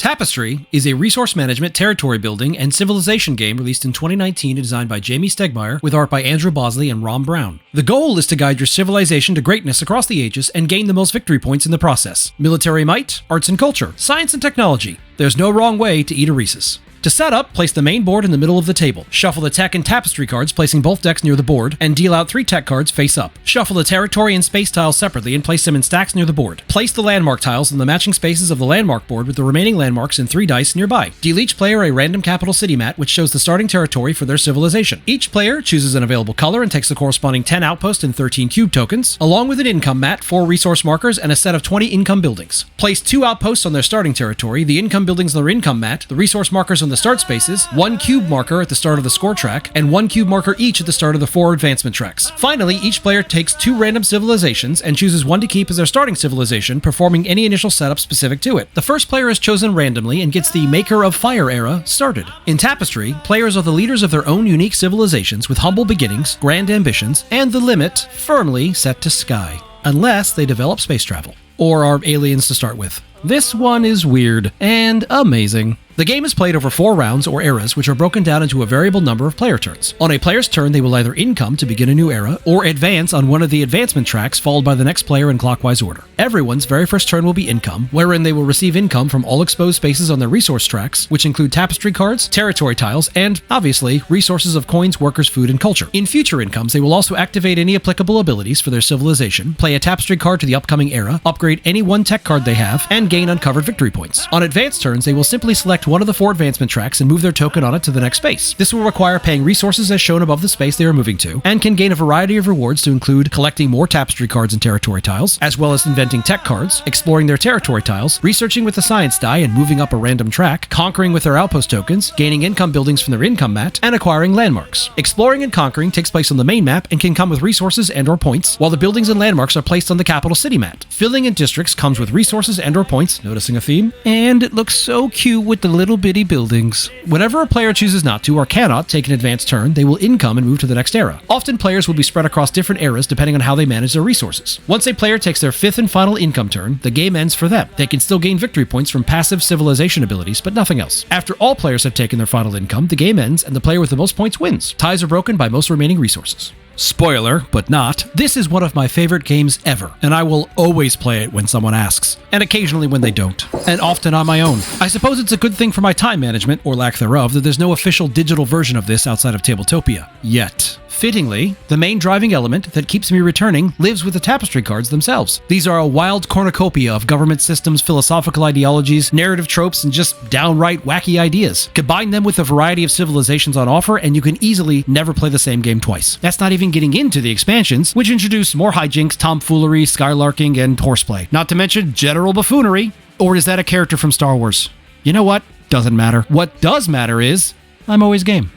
Tapestry is a resource management, territory building, and civilization game released in 2019 and designed by Jamie Stegmaier with art by Andrew Bosley and Ron Brown. The goal is to guide your civilization to greatness across the ages and gain the most victory points in the process. Military might, arts and culture, science and technology. There's no wrong way to eat a Reese's. To set up, place the main board in the middle of the table. Shuffle the tech and tapestry cards, placing both decks near the board, and deal out 3 tech cards face up. Shuffle the territory and space tiles separately and place them in stacks near the board. Place the landmark tiles in the matching spaces of the landmark board with the remaining landmarks and 3 dice nearby. Deal each player a random capital city mat, which shows the starting territory for their civilization. Each player chooses an available color and takes the corresponding 10 outpost and 13 cube tokens, along with an income mat, 4 resource markers, and a set of 20 income buildings. Place 2 outposts on their starting territory, the income buildings on their income mat, the resource markers on the start spaces, 1 cube marker at the start of the score track, and 1 cube marker each at the start of the 4 advancement tracks. Finally, each player takes 2 random civilizations and chooses one to keep as their starting civilization, performing any initial setup specific to it. The first player is chosen randomly and gets the Maker of Fire era started. In Tapestry, players are the leaders of their own unique civilizations with humble beginnings, grand ambitions, and the limit firmly set to sky, unless they develop space travel, or are aliens to start with. This one is weird and amazing. The game is played over 4 rounds or eras, which are broken down into a variable number of player turns. On a player's turn, they will either income to begin a new era, or advance on one of the advancement tracks, followed by the next player in clockwise order. Everyone's very first turn will be income, wherein they will receive income from all exposed spaces on their resource tracks, which include tapestry cards, territory tiles, and, obviously, resources of coins, workers, food, and culture. In future incomes, they will also activate any applicable abilities for their civilization, play a tapestry card to the upcoming era, upgrade any 1 tech card they have, and gain uncovered victory points. On advanced turns, they will simply select one of the 4 advancement tracks and move their token on it to the next space. This will require paying resources as shown above the space they are moving to, and can gain a variety of rewards to include collecting more tapestry cards and territory tiles, as well as inventing tech cards, exploring their territory tiles, researching with the science die and moving up a random track, conquering with their outpost tokens, gaining income buildings from their income mat, and acquiring landmarks. Exploring and conquering takes place on the main map and can come with resources and or points, while the buildings and landmarks are placed on the capital city mat. Filling in districts comes with resources and or points, noticing a theme, and it looks so cute with the little bitty buildings. Whenever a player chooses not to or cannot take an advanced turn, they will income and move to the next era. Often players will be spread across different eras depending on how they manage their resources. Once a player takes their 5th and final income turn, the game ends for them. They can still gain victory points from passive civilization abilities, but nothing else. After all players have taken their final income, the game ends and the player with the most points wins. Ties are broken by most remaining resources. Spoiler, but not, this is one of my favorite games ever, and I will always play it when someone asks, and occasionally when they don't, and often on my own. I suppose it's a good thing for my time management, or lack thereof, that there's no official digital version of this outside of Tabletopia. Yet. Fittingly, the main driving element that keeps me returning lives with the tapestry cards themselves. These are a wild cornucopia of government systems, philosophical ideologies, narrative tropes, and just downright wacky ideas. Combine them with a variety of civilizations on offer, and you can easily never play the same game twice. That's not even getting into the expansions, which introduce more hijinks, tomfoolery, skylarking, and horseplay. Not to mention general buffoonery. Or is that a character from Star Wars? You know what? Doesn't matter. What does matter is, I'm always game.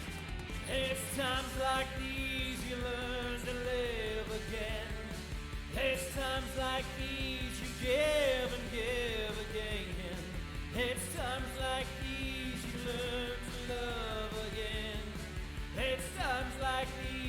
It's times like these